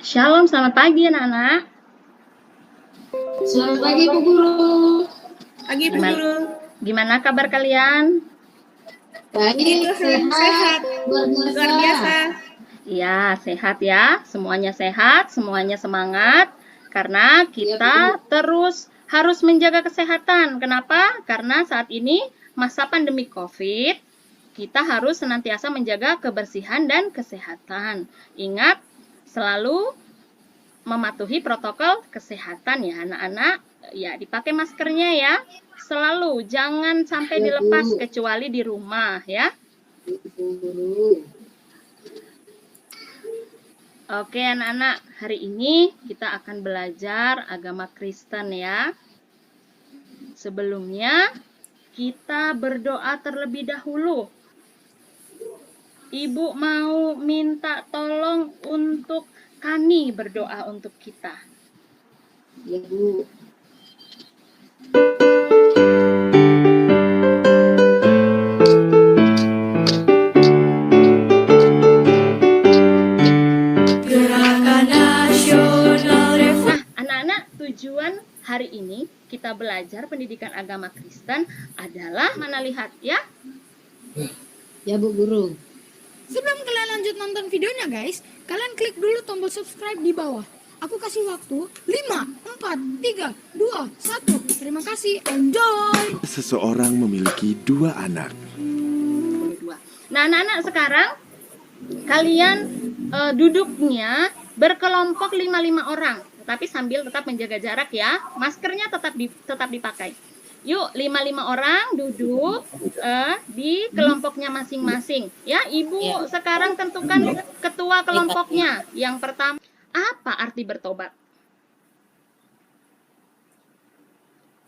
Shalom, selamat pagi anak-anak. Selamat pagi Bu Guru. Pagi Bu Guru. Gimana kabar kalian? Baik, sehat, luar biasa. Iya, sehat ya. Semuanya sehat, semuanya semangat. Karena kita terus harus menjaga kesehatan. Kenapa? Karena saat ini masa pandemi COVID, kita harus senantiasa menjaga kebersihan dan kesehatan. Ingat, selalu mematuhi protokol kesehatan ya anak-anak. Ya, dipakai maskernya ya. Selalu, jangan sampai dilepas kecuali di rumah ya. Oke anak-anak, hari ini kita akan belajar agama Kristen ya. Sebelumnya, kita berdoa terlebih dahulu. Ibu mau minta tolong untuk Kani berdoa untuk kita. Ya Bu. Tujuan hari ini kita belajar pendidikan agama Kristen adalah mana lihat ya? Ya Bu Guru. Sebelum kalian lanjut nonton videonya guys, kalian klik dulu tombol subscribe di bawah. Aku kasih waktu 5, 4, 3, 2, 1. Terima kasih, enjoy! Seseorang memiliki 2 anak. Nah anak-anak sekarang kalian duduknya berkelompok 5 orang. Tapi sambil tetap menjaga jarak ya. Maskernya tetap dipakai. Yuk, 5 orang duduk di kelompoknya masing-masing. Ya, Ibu sekarang tentukan ketua kelompoknya. Yang pertama, apa arti bertobat?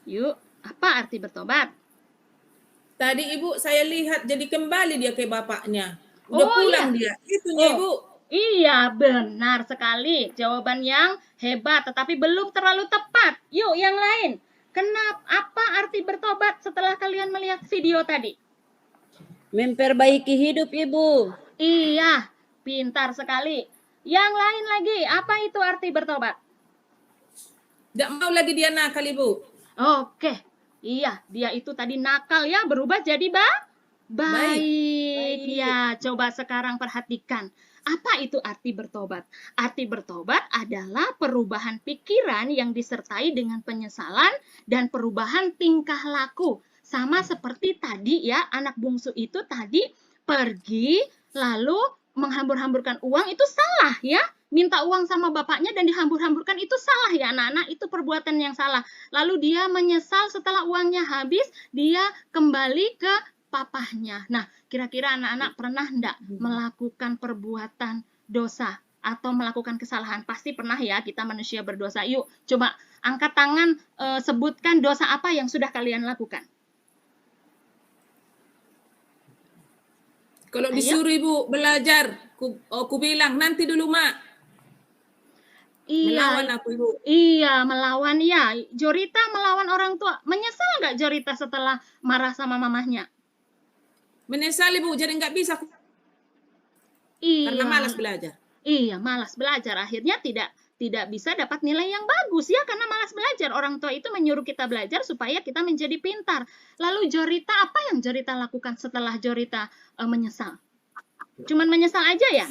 Yuk, apa arti bertobat? Tadi Ibu saya lihat jadi kembali dia ke bapaknya. Udah pulang dia. Itunya Ibu. Iya, benar sekali. Jawaban yang hebat, tetapi belum terlalu tepat. Yuk, yang lain. Kenapa? Apa arti bertobat setelah kalian melihat video tadi? Memperbaiki hidup Ibu. Iya, pintar sekali. Yang lain lagi, apa itu arti bertobat? Tidak mau lagi dia nakal Ibu. Oke, iya, dia itu tadi nakal ya, berubah jadi baik. Ya, coba sekarang perhatikan. Apa itu arti bertobat? Arti bertobat adalah perubahan pikiran yang disertai dengan penyesalan dan perubahan tingkah laku. Sama seperti tadi ya, anak bungsu itu tadi pergi lalu menghambur-hamburkan uang, itu salah ya. Minta uang sama bapaknya dan dihambur-hamburkan itu salah ya anak-anak, itu perbuatan yang salah. Lalu dia menyesal setelah uangnya habis, dia kembali ke papahnya. Nah, kira-kira anak-anak pernah enggak melakukan perbuatan dosa atau melakukan kesalahan? Pasti pernah ya, kita manusia berdosa. Yuk, coba angkat tangan, sebutkan dosa apa yang sudah kalian lakukan. Kalau disuruh Ibu belajar, ku bilang nanti dulu Mak. Iya, melawan aku Ibu. Iya, melawan ya. Jorita melawan orang tua. Menyesal nggak Jorita setelah marah sama mamahnya? Menyesal Ibu, jadi nggak bisa. Iya. Karena malas belajar. Iya, malas belajar. Akhirnya tidak bisa dapat nilai yang bagus ya, karena malas belajar. Orang tua itu menyuruh kita belajar supaya kita menjadi pintar. Lalu Jorita, apa yang Jorita lakukan setelah Jorita menyesal? Cuman menyesal aja ya?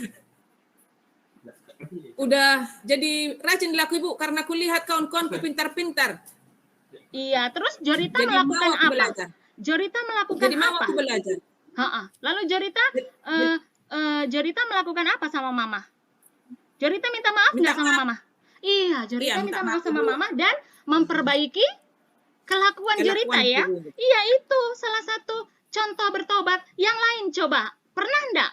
Udah jadi rajin dilaku Ibu, karena aku lihat kawan-kawanku pintar-pintar. Iya, terus Jorita Jadi melakukan apa? belajar. Jorita melakukan Jadi mau apa? aku belajar. Lalu Jorita melakukan apa sama mama? Jorita minta maaf nggak sama mama? Iya, Jorita minta maaf sama mama dan memperbaiki kelakuan Jorita ya. Iya, itu salah satu contoh bertobat. Yang lain coba, pernah enggak?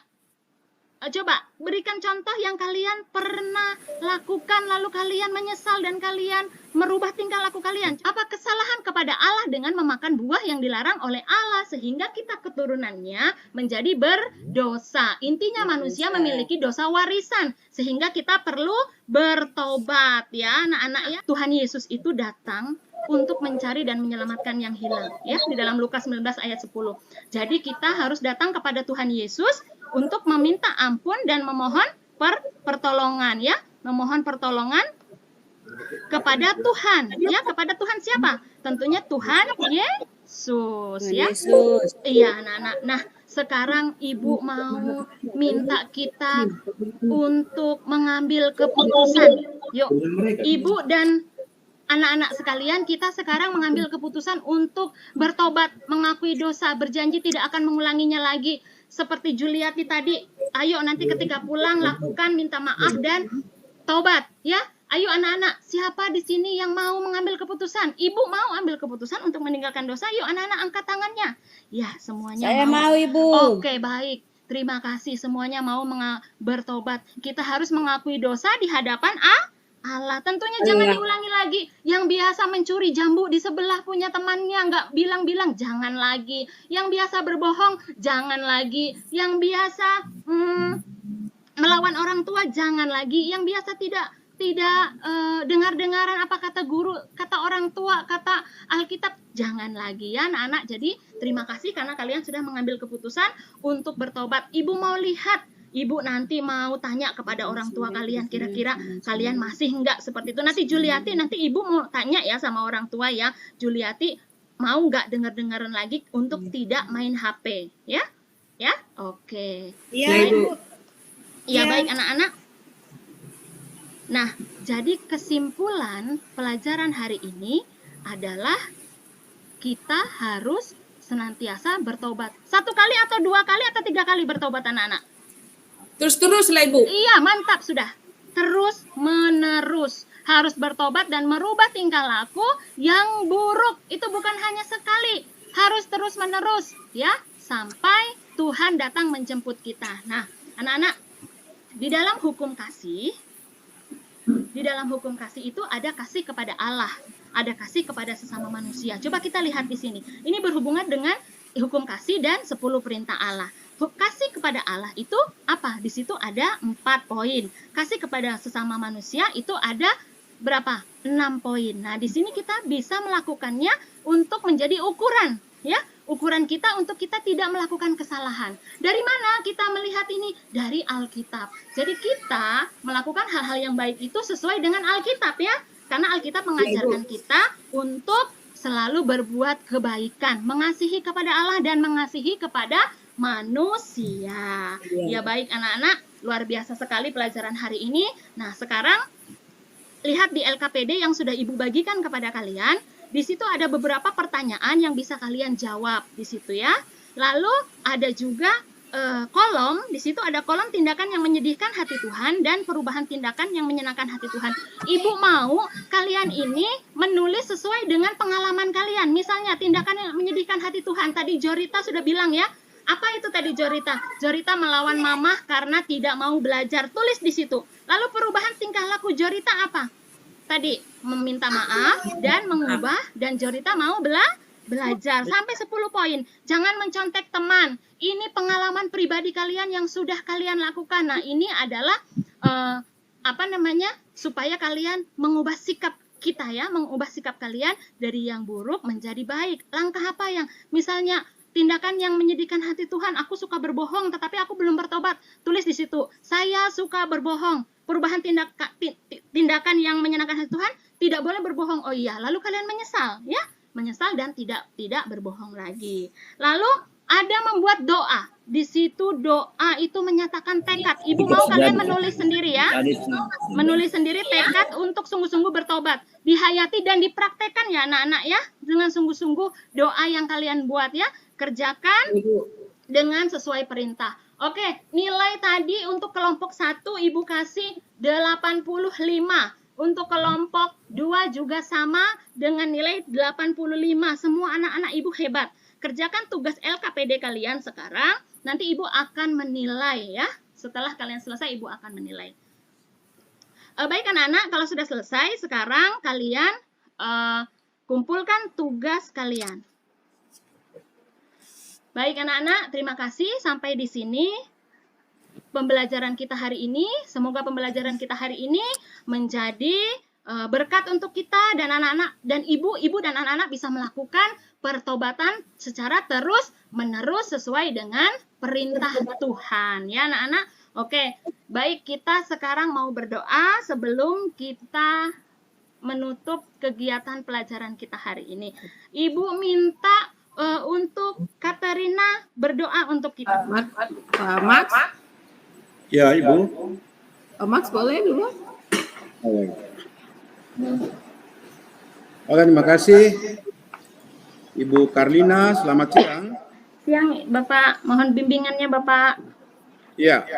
Coba berikan contoh yang kalian pernah lakukan lalu kalian menyesal dan kalian merubah tingkah laku kalian. Apa kesalahan kepada Allah dengan memakan buah yang dilarang oleh Allah sehingga kita keturunannya menjadi berdosa. Intinya manusia memiliki dosa warisan sehingga kita perlu bertobat ya anak-anak ya. Tuhan Yesus itu datang untuk mencari dan menyelamatkan yang hilang ya di dalam Lukas 19 ayat 10. Jadi kita harus datang kepada Tuhan Yesus untuk meminta ampun dan memohon pertolongan ya. memohon pertolongan kepada Tuhan. Ya, kepada Tuhan siapa? Tentunya Tuhan Yesus, ya. Yesus. Iya, anak-anak. Nah, sekarang Ibu mau minta kita untuk mengambil keputusan. Yuk, Ibu dan anak-anak sekalian, kita sekarang mengambil keputusan untuk bertobat, mengakui dosa, berjanji tidak akan mengulanginya lagi. Seperti Juliati tadi, ayo nanti ketika pulang lakukan, minta maaf dan tobat, ya. Ayo anak-anak, siapa di sini yang mau mengambil keputusan? Ibu mau ambil keputusan untuk meninggalkan dosa? Yuk anak-anak angkat tangannya. Ya, semuanya Saya mau, Ibu. Oke, baik. Terima kasih semuanya mau bertobat. Kita harus mengakui dosa di hadapan Allah. Tentunya jangan diulangi lagi. Yang biasa mencuri jambu di sebelah punya temannya, nggak bilang-bilang, jangan lagi. Yang biasa berbohong, jangan lagi. Yang biasa melawan orang tua, jangan lagi. Yang biasa tidak dengar-dengaran apa kata guru, kata orang tua, kata Alkitab, jangan lagi ya anak-anak. Jadi terima kasih karena kalian sudah mengambil keputusan untuk bertobat. Ibu mau lihat, Ibu nanti mau tanya kepada orang tua kalian, kira-kira kalian masih enggak seperti itu. Nanti Juliati, nanti Ibu mau tanya ya sama orang tua ya, Juliati mau enggak dengar-dengaran lagi untuk tidak main HP, ya? Ya? Oke. Iya, Ibu. Ya, baik anak-anak. Nah, jadi kesimpulan pelajaran hari ini adalah kita harus senantiasa bertobat. 1 kali atau 2 kali atau 3 kali bertobat anak-anak? Terus-terus lah Ibu. Iya, mantap sudah. Terus menerus harus bertobat dan merubah tingkah laku yang buruk. Itu bukan hanya sekali, harus terus menerus ya, sampai Tuhan datang menjemput kita. Nah, anak-anak, di dalam hukum kasih itu ada kasih kepada Allah, ada kasih kepada sesama manusia. Coba kita lihat di sini. Ini berhubungan dengan hukum kasih dan 10 perintah Allah. Kasih kepada Allah itu apa? Di situ ada 4 poin. Kasih kepada sesama manusia itu ada berapa? 6 poin. Nah, di sini kita bisa melakukannya untuk menjadi ukuran, ya. Ukuran kita untuk kita tidak melakukan kesalahan. Dari mana kita melihat ini? Dari Alkitab. Jadi kita melakukan hal-hal yang baik itu sesuai dengan Alkitab ya. Karena Alkitab mengajarkan kita untuk selalu berbuat kebaikan, mengasihi kepada Allah dan mengasihi kepada manusia. Ya baik anak-anak, luar biasa sekali pelajaran hari ini. Nah, sekarang lihat di LKPD yang sudah Ibu bagikan kepada kalian. Di situ ada beberapa pertanyaan yang bisa kalian jawab di situ ya. Lalu ada juga kolom, di situ ada kolom tindakan yang menyedihkan hati Tuhan dan perubahan tindakan yang menyenangkan hati Tuhan. Ibu mau kalian ini menulis sesuai dengan pengalaman kalian. Misalnya tindakan yang menyedihkan hati Tuhan. Tadi Jorita sudah bilang ya. Apa itu tadi Jorita? Jorita melawan mamah karena tidak mau belajar. Tulis di situ. Lalu perubahan tingkah laku Jorita apa? Tadi meminta maaf dan mengubah dan Jorita mau belajar sampai 10 poin. Jangan mencontek teman. Ini pengalaman pribadi kalian yang sudah kalian lakukan. Nah, ini adalah supaya kalian mengubah sikap kita ya, mengubah sikap kalian dari yang buruk menjadi baik. Langkah apa yang misalnya tindakan yang menyedihkan hati Tuhan, aku suka berbohong tetapi aku belum bertobat. Tulis di situ, saya suka berbohong. Perubahan tindakan yang menyenangkan hati Tuhan, tidak boleh berbohong. Oh iya, lalu kalian menyesal ya, menyesal dan tidak berbohong lagi. Lalu ada membuat doa. Di situ doa itu menyatakan tekad. Ibu mau kalian menulis sendiri ya, menulis sendiri tekad untuk sungguh-sungguh bertobat. Dihayati dan dipraktekkan ya anak-anak ya, dengan sungguh-sungguh doa yang kalian buat ya. Kerjakan dengan sesuai perintah. Oke, nilai tadi untuk kelompok 1 Ibu kasih 85. Untuk kelompok 2 juga sama dengan nilai 85. Semua anak-anak Ibu hebat. Kerjakan tugas LKPD kalian sekarang. Nanti Ibu akan menilai ya. Setelah kalian selesai, Ibu akan menilai. Baik anak-anak, kalau sudah selesai, sekarang kalian kumpulkan tugas kalian. Baik anak-anak, terima kasih sampai di sini pembelajaran kita hari ini. Semoga pembelajaran kita hari ini menjadi berkat untuk kita dan anak-anak dan ibu dan anak-anak bisa melakukan pertobatan secara terus-menerus sesuai dengan perintah Tuhan. Ya anak-anak, Oke, baik, kita sekarang mau berdoa sebelum kita menutup kegiatan pelajaran kita hari ini. Ibu minta untuk Katarina berdoa untuk kita. Pak Max, Ya, Ibu. Pak Max boleh dulu? Oke, terima kasih. Ibu Karlina, selamat siang. Siang, Bapak. Mohon bimbingannya, Bapak. Ya.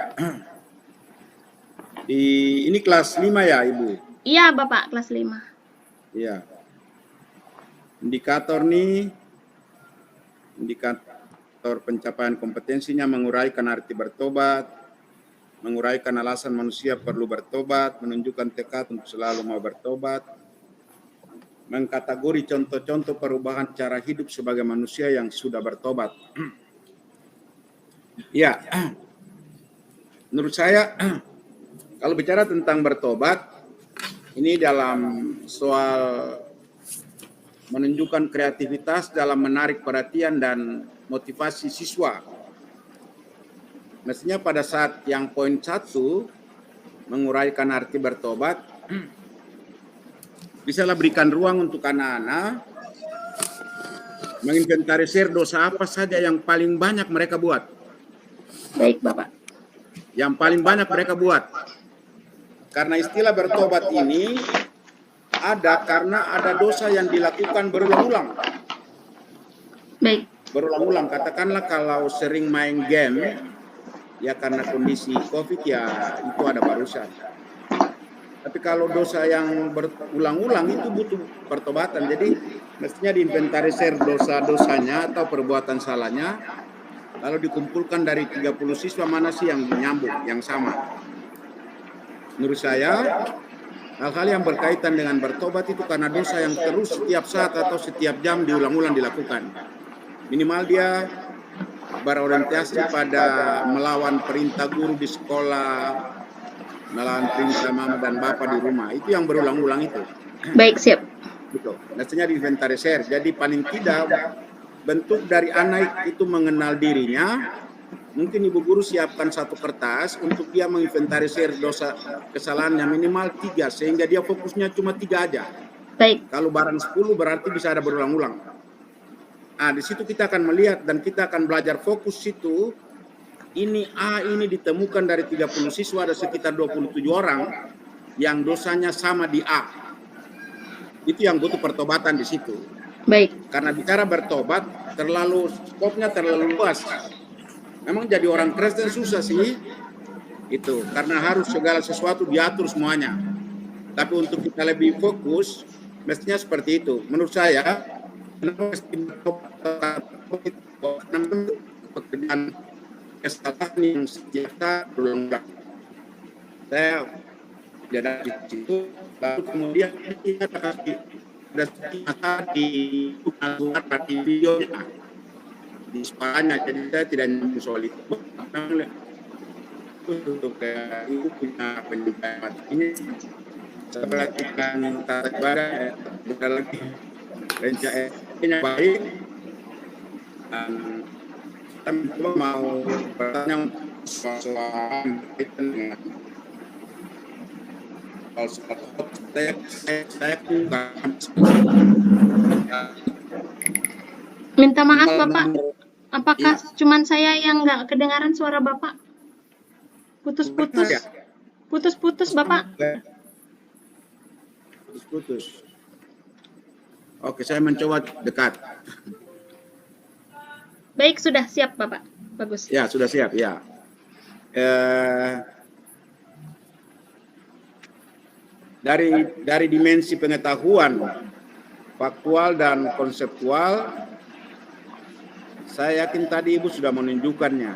Ini kelas 5 ya, Ibu? Iya, Bapak, kelas 5. Iya. Indikator pencapaian kompetensinya menguraikan arti bertobat, menguraikan alasan manusia perlu bertobat, menunjukkan tekad untuk selalu mau bertobat, mengkategori contoh-contoh perubahan cara hidup sebagai manusia yang sudah bertobat. Ya, menurut saya kalau bicara tentang bertobat, ini dalam soal menunjukkan kreativitas dalam menarik perhatian dan motivasi siswa. Mestinya pada saat yang poin 1, menguraikan arti bertobat, bisalah berikan ruang untuk anak-anak menginventarisir dosa apa saja yang paling banyak mereka buat. Baik, Bapak. Yang paling banyak mereka buat. Karena istilah bertobat ini ada karena ada dosa yang dilakukan berulang-ulang. Baik. Berulang-ulang, katakanlah kalau sering main game, ya karena kondisi COVID ya itu ada barusan. Tapi kalau dosa yang berulang-ulang itu butuh pertobatan. Jadi mestinya diinventarisir dosa-dosanya atau perbuatan salahnya, lalu dikumpulkan dari 30 siswa mana sih yang menyambung, yang sama. Menurut saya, hal-hal yang berkaitan dengan bertobat itu karena dosa yang terus setiap saat atau setiap jam diulang-ulang dilakukan. Minimal dia berorientasi pada melawan perintah guru di sekolah, melawan perintah mama dan bapak di rumah. Itu yang berulang-ulang itu. Baik, siap. Gitu. Mestinya diinventarisir. Jadi paling tidak bentuk dari anak itu mengenal dirinya. Mungkin ibu guru siapkan satu kertas untuk dia menginventarisir dosa kesalahannya minimal 3 sehingga dia fokusnya cuma 3 aja. Baik. Kalau barang 10 berarti bisa ada berulang-ulang. Nah, di situ kita akan melihat dan kita akan belajar fokus situ. Ini ditemukan dari 30 siswa ada sekitar 27 orang yang dosanya sama di A. Itu yang butuh pertobatan di situ. Baik. Karena bicara bertobat skopnya terlalu luas. Memang jadi orang Kristen susah sih. Itu karena harus segala sesuatu diatur semuanya. Tapi untuk kita lebih fokus mestinya seperti itu. Menurut saya pekerjaan kesalahan yang setiap berulang-ulang. Saya jadi di situ, lalu kemudian kita kasih ada masa di videonya di sekolahnya, jadi saya tidak nyambung soal itu. Untuk ibu punya penyampaian ini, saya perhatikan tata ibadah, bukan lagi rencana baik. Kita mau bertanya soal dengan saya minta maaf Bapak, apakah cuman saya yang nggak kedengaran suara Bapak? Putus-putus. Putus-putus Bapak. Putus-putus. Oke, saya mencoba dekat. Baik, sudah siap Bapak. Bagus. Ya, sudah siap, ya. Dari dimensi pengetahuan faktual dan konseptual, saya yakin tadi Ibu sudah menunjukkannya.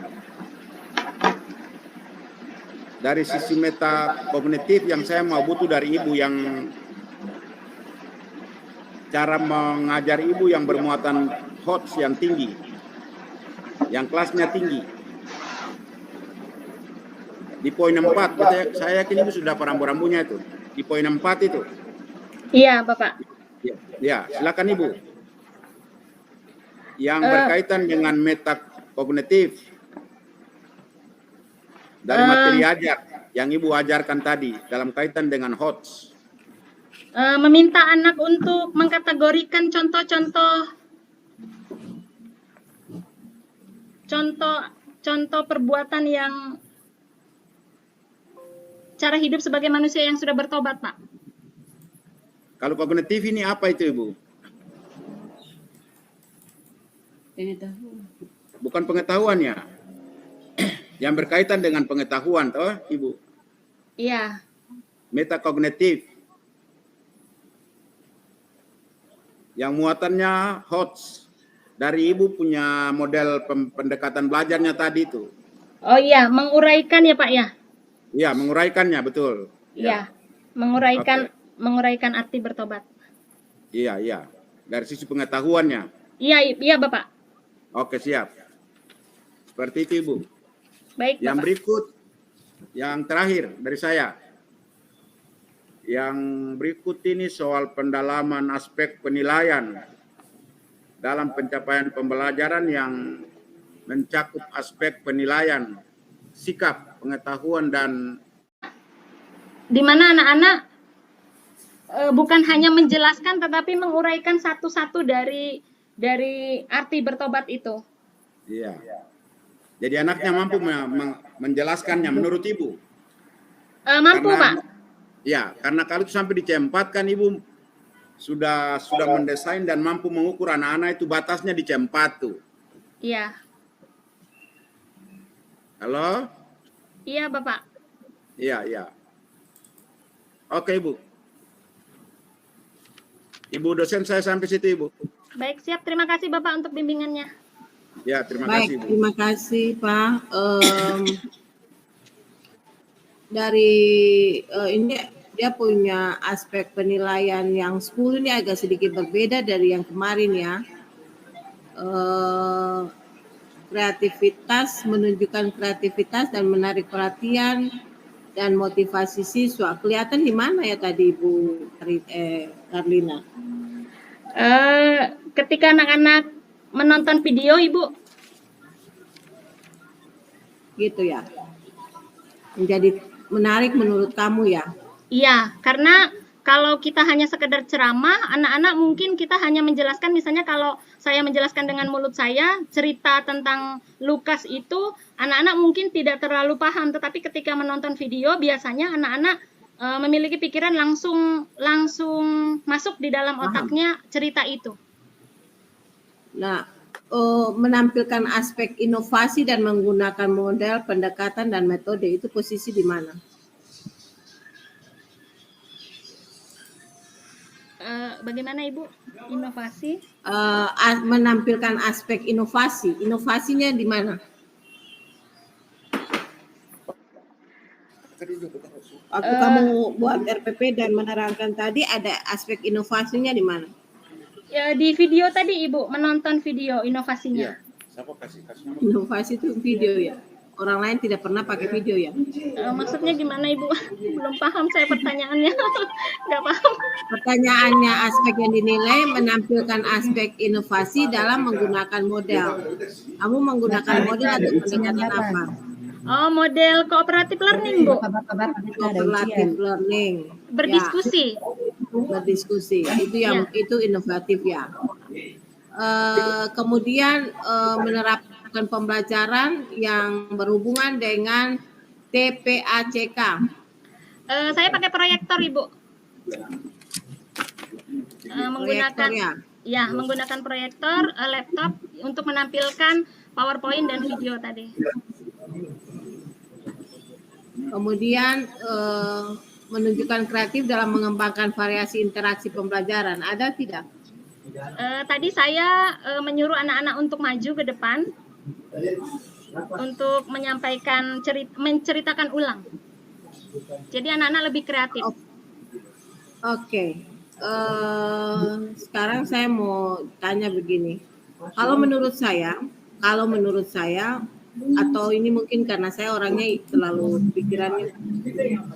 Dari sisi meta kognitif yang saya mau butuh dari Ibu, yang cara mengajar Ibu yang bermuatan HOTS yang tinggi, yang kelasnya tinggi. Di poin 4, saya yakin Ibu sudah perambu-rambunya itu. Di poin 4 itu. Iya, Bapak. Ya, silakan Ibu. Yang berkaitan dengan meta kognitif. dari materi ajar yang Ibu ajarkan tadi dalam kaitan dengan HOTS. Meminta anak untuk mengkategorikan contoh perbuatan yang cara hidup sebagai manusia yang sudah bertobat, Pak. Kalau kognitif ini apa itu, Ibu? Bukan pengetahuan ya? Yang berkaitan dengan pengetahuan, toh, Ibu? Iya. Metakognitif. Yang muatannya HOTS. Dari Ibu punya model pendekatan belajarnya tadi itu. Oh iya, menguraikan ya, Pak ya? Iya, menguraikannya, betul. Iya, menguraikan arti bertobat. Iya, iya. Dari sisi pengetahuannya. Iya, Bapak. Oke, siap. Seperti itu, Ibu. Baik, Yang Bapak. berikut, yang terakhir dari saya. Yang berikut ini soal pendalaman aspek penilaian dalam pencapaian pembelajaran yang mencakup aspek penilaian, sikap, pengetahuan, dan di mana anak-anak bukan hanya menjelaskan tetapi menguraikan satu-satu dari arti bertobat itu. iya. Jadi anaknya mampu menjelaskannya menurut Ibu. Mampu, Karena- Pak. Ya, karena kalau itu sampai di C4 kan Ibu sudah mendesain dan mampu mengukur anak-anak itu batasnya di C4 tuh. Iya. Halo? Iya, Bapak. Iya, iya. Oke, Ibu. Ibu dosen saya sampai situ, Ibu. Baik, siap. Terima kasih Bapak untuk bimbingannya. Ya, terima Baik, kasih, Bu. terima kasih Pak. Dari ini dia punya aspek penilaian yang 10 ini agak sedikit berbeda dari yang kemarin ya. Kreativitas, menunjukkan kreativitas dan menarik perhatian dan motivasi siswa. Kelihatan di mana ya tadi Ibu Karlina? Ketika anak-anak menonton video, Ibu. Gitu ya. Menjadi menarik menurut kamu ya? Iya, karena kalau kita hanya sekedar ceramah, anak-anak mungkin kita hanya menjelaskan, misalnya kalau saya menjelaskan dengan mulut saya, cerita tentang Lukas itu, anak-anak mungkin tidak terlalu paham, tetapi ketika menonton video, biasanya anak-anak memiliki pikiran langsung masuk di dalam otaknya cerita itu. Nah, menampilkan aspek inovasi dan menggunakan model pendekatan dan metode itu posisi di mana? Bagaimana Ibu? Inovasi? Menampilkan aspek inovasi. Inovasinya di mana? Waktu kamu buat RPP dan menerangkan tadi, ada aspek inovasinya di mana? Ya, di video tadi Ibu, menonton video inovasinya. Siapa kasih nama? Inovasi itu video ya? Orang lain tidak pernah pakai video ya? Maksudnya gimana Ibu? Belum paham saya pertanyaannya. Nggak paham. Pertanyaannya, aspek yang dinilai menampilkan aspek inovasi dalam menggunakan model. Kamu menggunakan model atau pendekatan apa? Oh, model cooperative learning, Bu. Cooperative learning. Berdiskusi. Berdiskusi. Itu yang itu inovatif ya. Kemudian menerapkan pembelajaran yang berhubungan dengan TPACK. Saya pakai proyektor, Ibu. Menggunakan menggunakan proyektor, laptop untuk menampilkan PowerPoint dan video tadi. Kemudian menunjukkan kreatif dalam mengembangkan variasi interaksi pembelajaran. Ada tidak? Tadi saya menyuruh anak-anak untuk maju ke depan untuk menyampaikan menceritakan ulang. Jadi anak-anak lebih kreatif. Oke. Sekarang saya mau tanya begini. Kalau menurut saya atau ini mungkin karena saya orangnya terlalu pikirannya,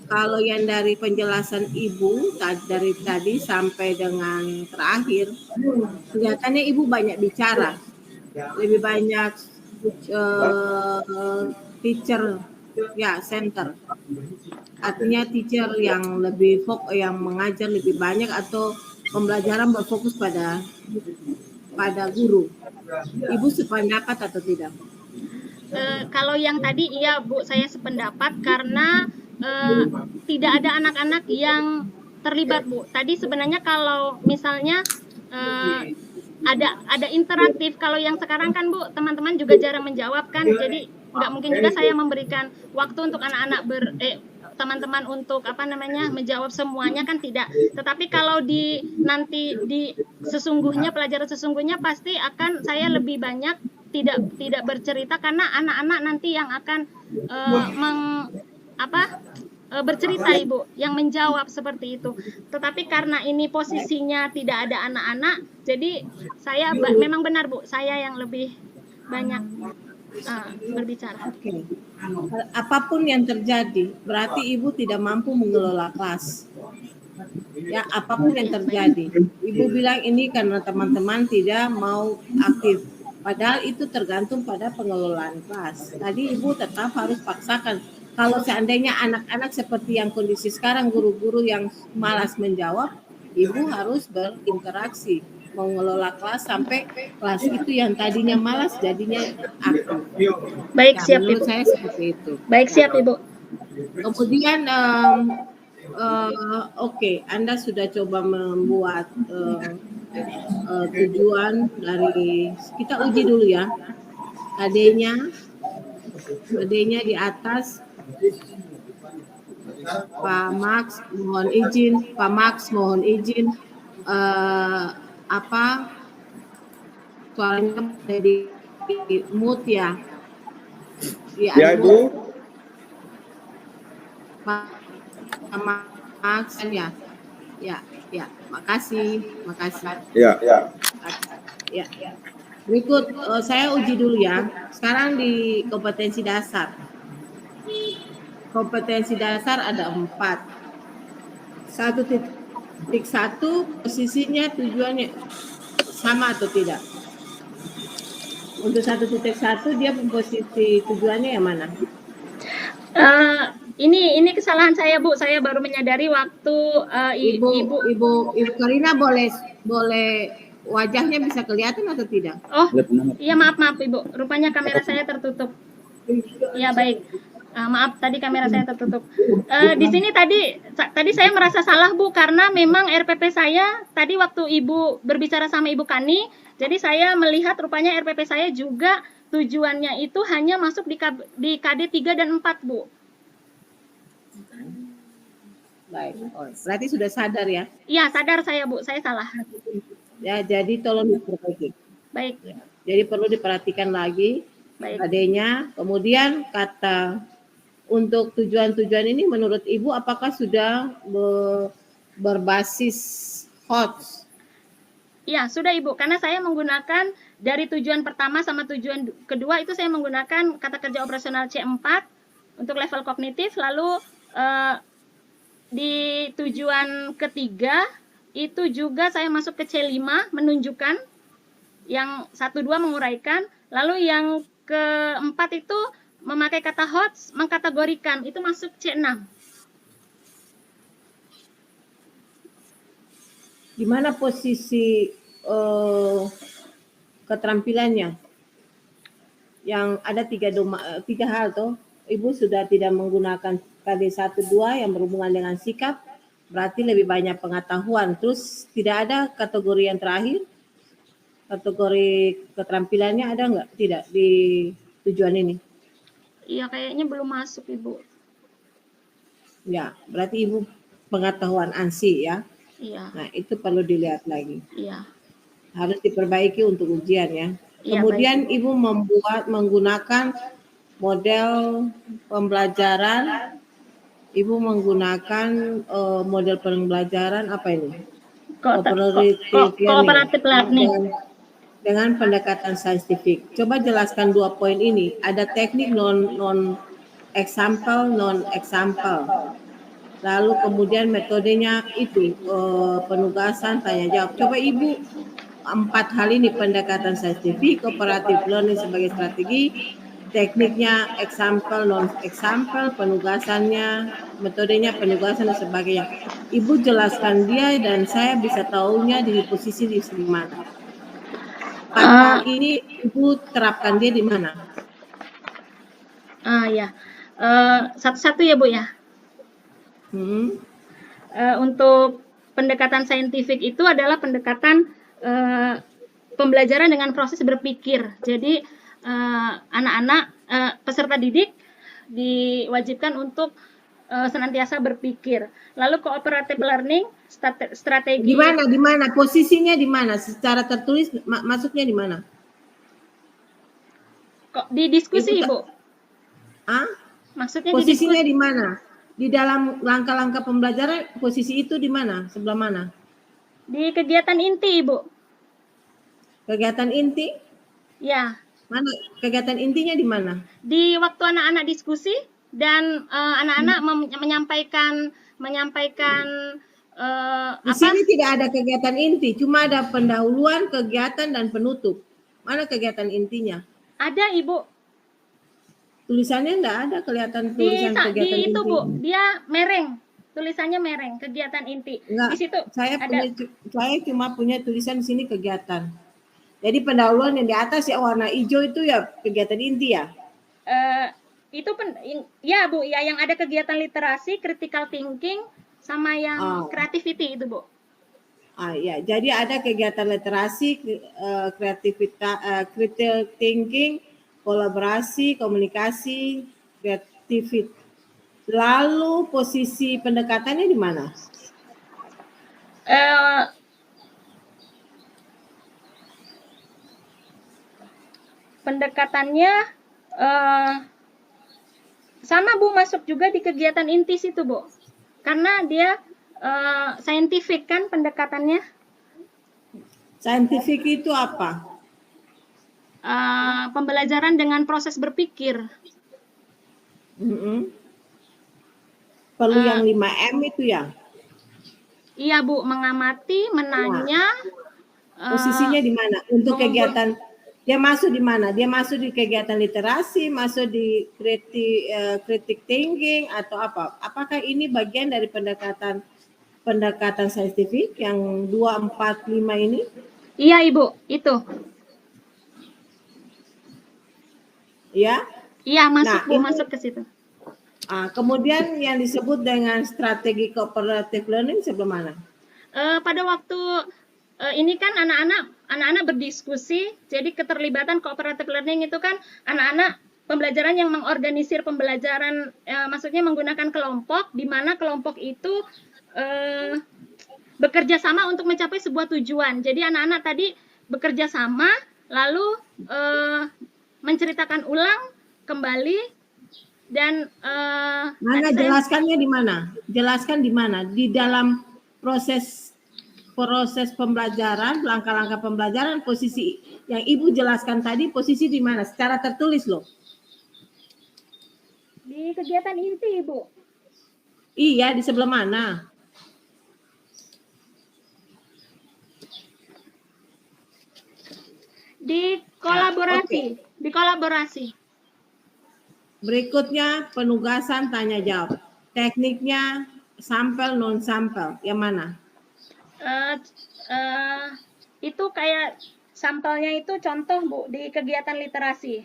kalau yang dari penjelasan Ibu dari tadi sampai dengan terakhir, kelihatannya Ibu banyak bicara, lebih banyak teacher Ya, center. Artinya teacher yang lebih yang mengajar lebih banyak atau pembelajaran berfokus pada guru. Ibu sependapat atau tidak? Kalau yang tadi iya Bu, saya sependapat karena tidak ada anak-anak yang terlibat Bu. Tadi sebenarnya kalau misalnya ada interaktif, kalau yang sekarang kan Bu, teman-teman juga jarang menjawab kan, jadi nggak mungkin juga saya memberikan waktu untuk anak-anak teman-teman untuk menjawab semuanya kan tidak. Tetapi kalau nanti di sesungguhnya pelajaran sesungguhnya pasti akan saya lebih banyak tidak bercerita karena anak-anak nanti yang akan bercerita Ibu, yang menjawab seperti itu. Tetapi karena ini posisinya tidak ada anak-anak, jadi saya memang benar Bu, saya yang lebih banyak berbicara. Oke. Apapun yang terjadi, berarti Ibu tidak mampu mengelola kelas. Ya, apapun yang terjadi. Ibu bilang ini karena teman-teman tidak mau aktif. Padahal itu tergantung pada pengelolaan kelas. Tadi Ibu tetap harus paksakan. Kalau seandainya anak-anak seperti yang kondisi sekarang, guru-guru yang malas menjawab, Ibu harus berinteraksi, mengelola kelas sampai kelas itu yang tadinya malas jadinya aktif. Baik, siap menurut Ibu. saya seperti itu. Baik, siap Ibu. Kemudian oke, Anda sudah coba membuat tujuan dari, kita uji dulu ya. AD-nya di atas. Pak Max mohon izin suaranya jadi mute ya. Ya Ibu. Pak Max ya. Makasih. Ya. Berikut saya uji dulu ya. Sekarang di kompetensi dasar. Kompetensi dasar ada 4. 1.1 posisinya tujuannya sama atau tidak? Untuk 1.1 dia posisi tujuannya yang mana? Ini kesalahan saya Bu, saya baru menyadari waktu Ibu Karina boleh wajahnya bisa kelihatan atau tidak? Oh, iya maaf Ibu, rupanya kamera saya tertutup. Ya baik. Maaf tadi kamera saya tertutup. Di sini tadi saya merasa salah Bu, karena memang RPP saya tadi waktu Ibu berbicara sama Ibu Kani, jadi saya melihat rupanya RPP saya juga tujuannya itu hanya masuk di KD 3 dan 4 Bu. Baik, berarti sudah sadar ya? Iya sadar saya Bu, saya salah. Ya, jadi tolong diperbaiki. Baik. Jadi perlu diperhatikan lagi KD-nya. Kemudian kata untuk tujuan-tujuan ini menurut Ibu apakah sudah berbasis HOTS? Iya, sudah Ibu, karena saya menggunakan dari tujuan pertama sama tujuan kedua itu saya menggunakan kata kerja operasional C4 untuk level kognitif, lalu di tujuan ketiga itu juga saya masuk ke C5 menunjukkan, yang 1-2 menguraikan, lalu yang keempat itu memakai kata HOTS mengkategorikan, itu masuk C6. Di mana posisi keterampilannya? Yang ada 3 hal toh. Ibu sudah tidak menggunakan KD 1-2 yang berhubungan dengan sikap, berarti lebih banyak pengetahuan. Terus tidak ada kategori yang terakhir, kategori keterampilannya ada nggak? Tidak di tujuan ini? Iya, kayaknya belum masuk Ibu. Ya, berarti Ibu pengetahuan ANSI ya. Iya. Nah, itu perlu dilihat lagi. Iya. Harus diperbaiki untuk ujian ya. Iya, Kemudian baik. Ibu menggunakan model pembelajaran. Ibu menggunakan model pembelajaran apa ini? Cooperative learning. Dengan pendekatan saintifik. Coba jelaskan 2 poin ini. Ada teknik non example. Lalu kemudian metodenya itu penugasan, tanya jawab. Coba Ibu 4 hal ini, pendekatan saintifik, cooperative learning sebagai strategi, tekniknya, example, non example, penugasannya, metodenya, penugasan dan sebagainya. Ibu jelaskan dia dan saya bisa tahunya di posisi di mana. Pada ini Ibu terapkan dia di mana? Ya, satu-satu ya Bu ya. Untuk pendekatan saintifik itu adalah pendekatan pembelajaran dengan proses berpikir. Jadi anak-anak peserta didik diwajibkan untuk senantiasa berpikir. Lalu cooperative learning strategi. Di mana? Posisinya di mana? Secara tertulis masuknya di mana? Kok di diskusi Ibu? Maksudnya posisinya di mana? Di dalam langkah-langkah pembelajaran posisi itu di mana? Sebelah mana? Di kegiatan inti, Ibu. Kegiatan inti? Ya. Mana? Kegiatan intinya di mana? Di waktu anak-anak diskusi dan anak-anak menyampaikan di sini tidak ada kegiatan inti, cuma ada pendahuluan, kegiatan dan penutup. Mana kegiatan intinya? Ada, Ibu. Tulisannya enggak ada kelihatan tulisan kegiatan inti. Itu, inti. Bu, dia mereng. Tulisannya mereng, kegiatan inti. Enggak, di situ saya cuma punya tulisan di sini kegiatan. Jadi pendahuluan yang di atas ya warna hijau itu ya kegiatan inti ya? Ya Bu, ya yang ada kegiatan literasi, critical thinking, sama yang creativity itu Bu. Ya, jadi ada kegiatan literasi, kreativitas, critical thinking, kolaborasi, komunikasi, kreativitas. Lalu posisi pendekatannya di mana? Pendekatannya sama Bu, masuk juga di kegiatan inti situ Bu. Karena dia saintifik kan pendekatannya. Saintifik itu apa? Pembelajaran dengan proses berpikir. Perlu yang 5M itu ya? Iya Bu, mengamati, menanya. Posisinya di mana? Untuk kegiatan, dia masuk di mana? Dia masuk di kegiatan literasi, masuk di critic thinking atau apa? Apakah ini bagian dari pendekatan saintifik yang 2, 4, 5 ini? Iya Ibu, itu. Ya? Iya, masuk Bu, masuk ke situ. Kemudian yang disebut dengan strategi cooperative learning sebelah mana? Pada waktu ini kan anak-anak berdiskusi, jadi keterlibatan cooperative learning itu kan anak-anak pembelajaran yang mengorganisir pembelajaran, maksudnya menggunakan kelompok, di mana kelompok itu bekerja sama untuk mencapai sebuah tujuan. Jadi anak-anak tadi bekerja sama, lalu menceritakan ulang kembali dan mana jelaskannya di mana? Jelaskan di mana? Di dalam proses pembelajaran, langkah-langkah pembelajaran, posisi yang Ibu jelaskan tadi, posisi di mana? Secara tertulis loh. Di kegiatan inti, Ibu. Iya, di sebelah mana? Di kolaborasi. Di kolaborasi. Berikutnya penugasan tanya jawab. Tekniknya sampel non sampel. Yang mana? Itu kayak sampelnya itu contoh Bu di kegiatan literasi.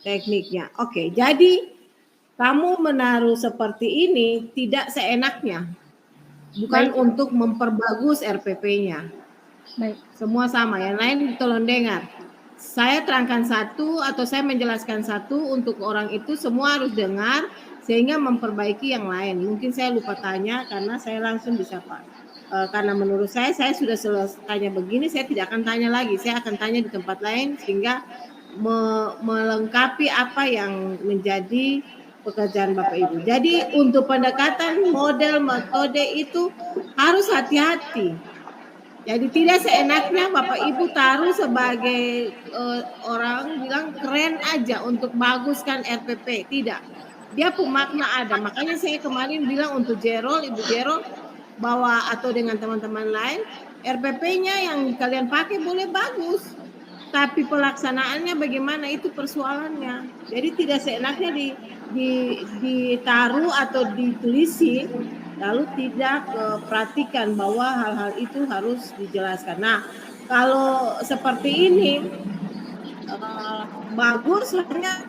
Tekniknya. Oke, jadi kamu menaruh seperti ini tidak seenaknya. Bukan untuk memperbagus RPP-nya. Baik. Semua sama, yang lain tolong dengar. Saya terangkan satu atau saya menjelaskan satu untuk orang itu semua harus dengar sehingga memperbaiki yang lain. Mungkin saya lupa tanya karena saya langsung disapa. Karena menurut saya sudah selesai tanya begini, saya tidak akan tanya lagi. Saya akan tanya di tempat lain sehingga melengkapi apa yang menjadi pekerjaan Bapak Ibu. Jadi untuk pendekatan model metode itu harus hati-hati. Jadi tidak seenaknya Bapak Ibu taruh sebagai orang bilang keren aja untuk baguskan RPP. Tidak. Dia pemakna ada. Makanya saya kemarin bilang untuk Jerol, Ibu Jerol, bahwa atau dengan teman-teman lain, RPP-nya yang kalian pakai boleh bagus. tapi pelaksanaannya bagaimana itu persoalannya. Jadi tidak seenaknya ditaruh atau ditulisi lalu tidak perhatikan bahwa hal-hal itu harus dijelaskan. Nah, kalau seperti ini bagus hanya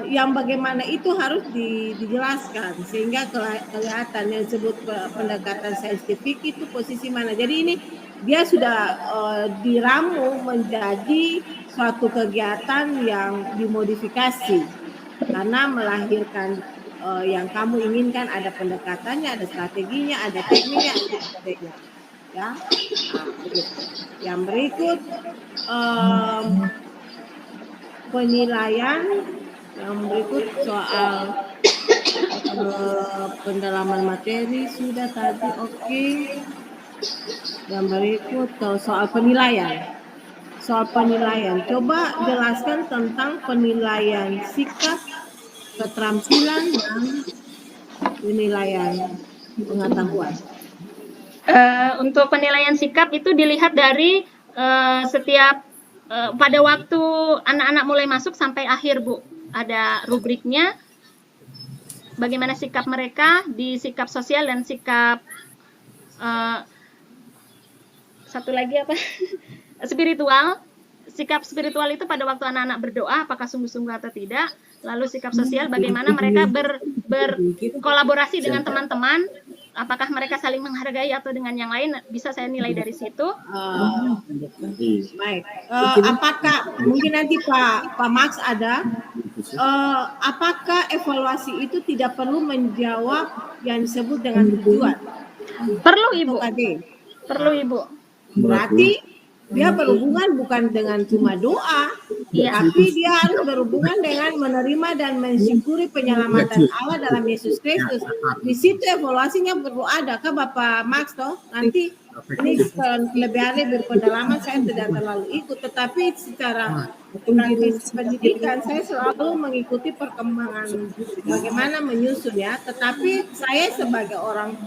yang bagaimana itu harus dijelaskan sehingga kelihatan yang disebut pendekatan saintifik itu posisi mana. Jadi ini dia sudah diramu menjadi suatu kegiatan yang dimodifikasi karena melahirkan yang kamu inginkan, ada pendekatannya, ada strateginya, ada tekniknya, ada sebagainya. Ya, yang berikut penilaian, yang berikut soal pendalaman materi sudah tadi, oke. Yang berikut soal penilaian. Soal penilaian, coba jelaskan tentang penilaian sikap, keterampilan, dan penilaian pengetahuan. Untuk penilaian sikap itu dilihat dari setiap pada waktu anak-anak mulai masuk sampai akhir, Bu. Ada rubriknya bagaimana sikap mereka di sikap sosial dan sikap satu lagi apa? Spiritual. Sikap spiritual itu pada waktu anak-anak berdoa apakah sungguh-sungguh atau tidak. Lalu sikap sosial bagaimana mereka berkolaborasi dengan teman-teman, apakah mereka saling menghargai atau dengan yang lain, bisa saya nilai dari situ. Baik. Apakah mungkin nanti Pak Max ada apakah evaluasi itu tidak perlu menjawab yang disebut dengan tujuan? Perlu, Ibu. Perlu, Ibu. Berarti dia berhubungan bukan dengan cuma doa, tapi dia harus berhubungan dengan menerima dan mensyukuri penyelamatan Allah dalam Yesus Kristus. Di situ evaluasinya perlu ada, Kak Bapak Max toh? Nanti ini lebih berpendalaman saya tidak terlalu ikut, tetapi secara praktis pendidikan saya selalu mengikuti perkembangan bagaimana menyusun ya. Tetapi saya sebagai orang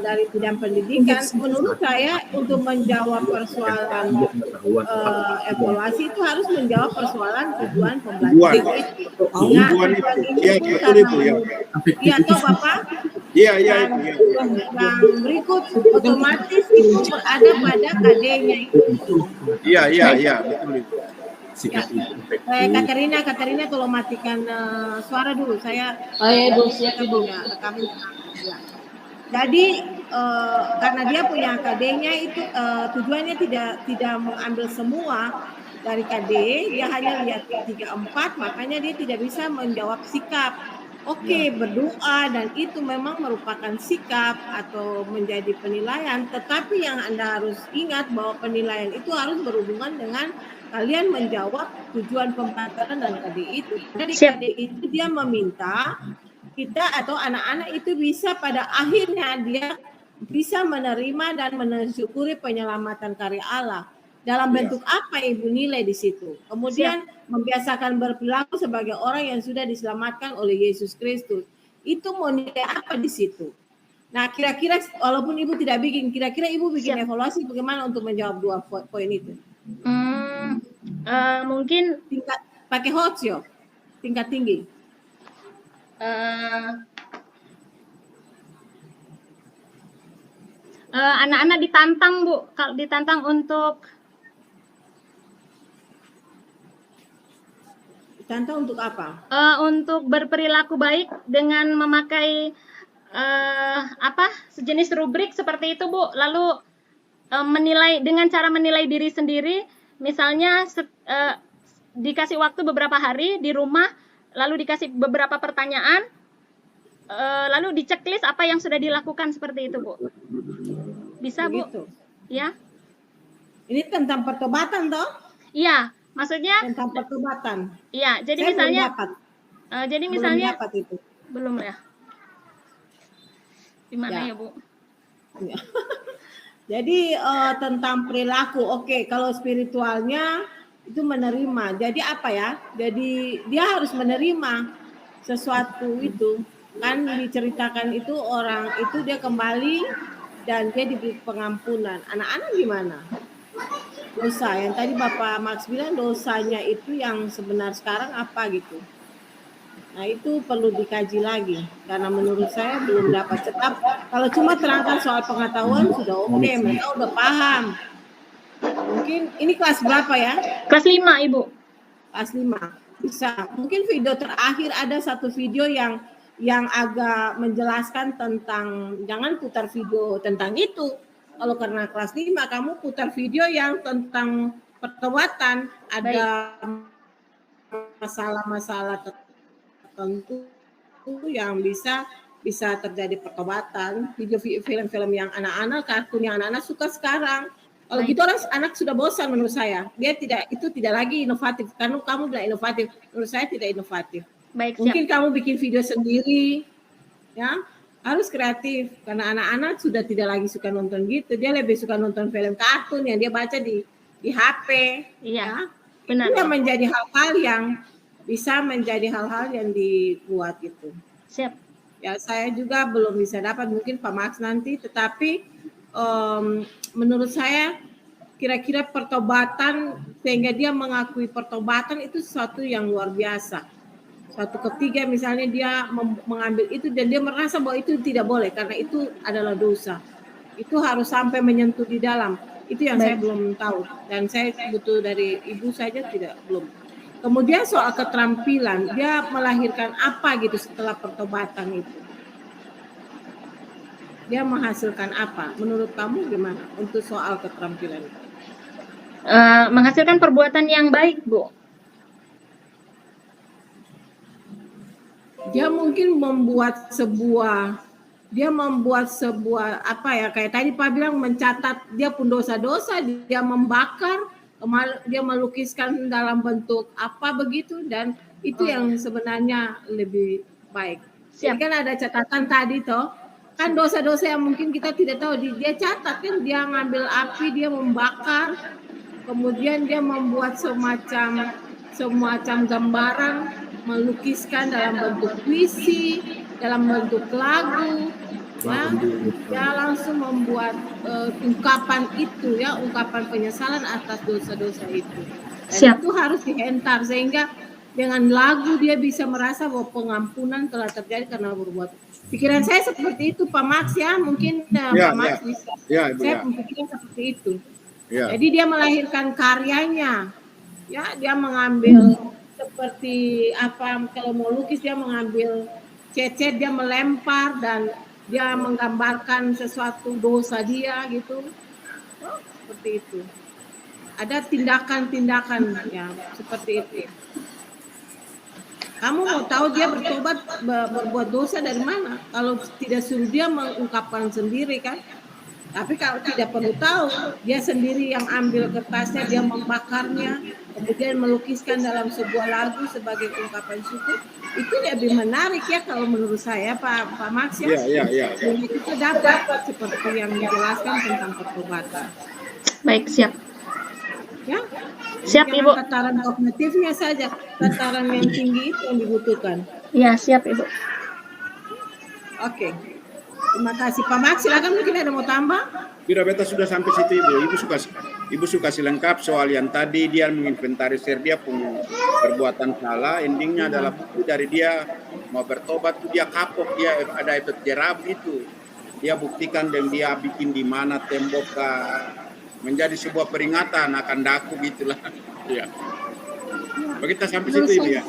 dari bidang pendidikan, menurut saya untuk menjawab persoalan evaluasi itu harus menjawab persoalan tujuan pembelajaran. Tujuan itu, ya betul Ibu ya. Iya toh Bapak. Iya. Yang berikut otomatis itu berada pada KD-nya itu. Iya betul Ibu. Katerina tolong matikan suara dulu. Saya Ibu, siap Ibu. Jadi karena dia punya KD-nya itu tujuannya tidak mengambil semua dari KD, dia hanya lihat 3-4, makanya dia tidak bisa menjawab sikap. Oke, berdoa dan itu memang merupakan sikap atau menjadi penilaian, tetapi yang Anda harus ingat bahwa penilaian itu harus berhubungan dengan kalian menjawab tujuan pembelajaran dan KD itu. Jadi KD itu dia meminta kita atau anak-anak itu bisa pada akhirnya dia bisa menerima dan mensyukuri penyelamatan karya Allah. Dalam bentuk apa Ibu nilai di situ? Kemudian membiasakan berperilaku sebagai orang yang sudah diselamatkan oleh Yesus Kristus. Itu mau nilai apa di situ? Nah, kira-kira walaupun Ibu tidak bikin, kira-kira Ibu bikin evaluasi bagaimana untuk menjawab 2 poin itu? Mungkin tingkat pakai Hotsio, tingkat tinggi. Anak-anak ditantang, Bu. Kalau ditantang untuk apa? Untuk berperilaku baik dengan memakai sejenis rubrik seperti itu, Bu. Lalu menilai dengan cara menilai diri sendiri, misalnya dikasih waktu beberapa hari di rumah, lalu dikasih beberapa pertanyaan, lalu diceklis apa yang sudah dilakukan seperti itu, Bu. Bisa, Bu? Begitu. Ya. Ini tentang pertobatan toh? Iya, maksudnya tentang pertobatan. Iya, jadi saya misalnya belum dapat itu. Belum ya. Di mana ya, Bu? Ya. Jadi tentang perilaku. Oke, kalau spiritualnya itu menerima. Jadi apa ya? Jadi dia harus menerima sesuatu itu. Kan diceritakan itu orang itu dia kembali dan dia diberi pengampunan. Anak-anak gimana? dosa. Yang tadi Bapak Max bilang dosanya itu yang sebenar sekarang apa gitu. Nah itu perlu dikaji lagi karena menurut saya belum dapat tetap. Kalau cuma terangkan soal pengetahuan sudah oke, mereka udah paham. Mungkin ini kelas berapa ya? Kelas 5, Ibu. Kelas 5. Bisa. Mungkin video terakhir ada satu video yang agak menjelaskan tentang, jangan putar video tentang itu. Kalau karena kelas 5 kamu putar video yang tentang pertobatan, ada masalah-masalah tertentu yang bisa terjadi pertobatan. Video film-film yang anak-anak, kartun yang anak-anak suka sekarang. Kalau gitu orang anak sudah bosan menurut saya. Dia tidak lagi inovatif. Karena kamu bilang inovatif, menurut saya tidak inovatif. Baik, siap. Mungkin kamu bikin video sendiri, ya harus kreatif. Karena anak-anak sudah tidak lagi suka nonton gitu. Dia lebih suka nonton film kartun yang dia baca di HP. Iya, Ya. benar. Itu yang menjadi hal-hal yang bisa menjadi hal-hal yang dibuat itu. Siap. Ya saya juga belum bisa dapat, mungkin Pak Max nanti. Tetapi menurut saya kira-kira pertobatan sehingga dia mengakui pertobatan itu sesuatu yang luar biasa. Suatu ketika misalnya dia mengambil itu dan dia merasa bahwa itu tidak boleh karena itu adalah dosa. Itu harus sampai menyentuh di dalam. Itu yang saya belum tahu dan saya butuh dari ibu saja belum. Kemudian soal keterampilan, dia melahirkan apa gitu setelah pertobatan itu? Dia menghasilkan apa? Menurut kamu gimana untuk soal keterampilan? Menghasilkan perbuatan yang baik, Bu. Dia mungkin membuat sebuah apa ya, kayak tadi Pak bilang mencatat dia pun dosa-dosa, dia membakar, dia melukiskan dalam bentuk apa begitu, dan itu yang sebenarnya lebih baik. Jadi kan ada catatan tadi toh, kan dosa-dosa yang mungkin kita tidak tahu, dia catat kan, dia ngambil api, dia membakar, kemudian dia membuat semacam gambaran, melukiskan dalam bentuk puisi, dalam bentuk lagu, ya, dia langsung membuat ungkapan itu, ya, ungkapan penyesalan atas dosa-dosa itu. Dan itu harus dihentar sehingga dengan lagu dia bisa merasa bahwa pengampunan telah terjadi karena berbuat. Pikiran saya seperti itu, Pak Max, ya, mungkin Pak Max bisa. Saya berpikir seperti itu. Jadi dia melahirkan karyanya, ya, dia mengambil seperti apa, kalau mau lukis dia mengambil cat, dia melempar dan dia menggambarkan sesuatu dosa dia gitu. Seperti itu. Ada tindakan-tindakan ya seperti itu. Kamu mau tahu dia bertobat berbuat dosa dari mana? Kalau tidak suruh dia mengungkapkan sendiri kan? Tapi kalau tidak perlu tahu, dia sendiri yang ambil kertasnya, dia membakarnya, kemudian melukiskan dalam sebuah lagu sebagai ungkapan syukur. Itu lebih menarik ya kalau menurut saya, Pak Max, ya. Iya. Itu dapat seperti yang dijelaskan tentang pertobatan. Baik, siap. Ya. Siap, Jangan Ibu. tataran kognitifnya saja, tataran yang tinggi itu yang dibutuhkan. Ya, siap, Ibu. Oke. Terima kasih Pak Max, silakan, mungkin ada mau tambah? Tidak, beta sudah sampai situ, Ibu. Ibu suka lengkap soal yang tadi dia menginventarisir dia punya perbuatan salah. Endingnya adalah bukti dari dia mau bertobat, dia kapok, dia ada efek jerah itu. Dia buktikan dan dia bikin di mana tembok menjadi sebuah peringatan akan daku gitulah. Ya. Begitu sampai situ, Ibu, ya.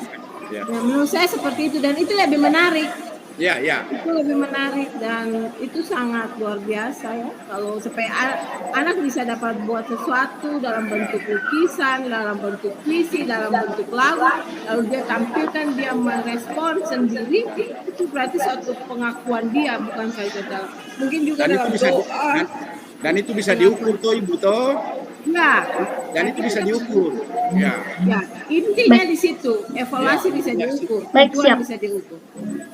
Ya. Menurut saya seperti itu dan itu lebih menarik. Ya. Itu lebih menarik dan itu sangat luar biasa ya. Kalau supaya anak bisa dapat buat sesuatu dalam bentuk lukisan, dalam bentuk puisi, dalam bentuk lagu, lalu dia tampilkan, dia merespon sendiri, itu berarti suatu pengakuan dia, bukan saja dalam. Mungkin juga Dan dalam itu bisa doa. dan itu bisa diukur toh, Ibu toh. Ya. Dan itu bisa diukur. Ya. Ya, intinya di situ, evaluasi bisa diukur, Baik, tujuan siap. bisa diukur.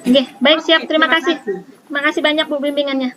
Oke, baik, siap. Oke, Terima terima kasih. kasih. Terima kasih banyak, Bu, bimbingannya.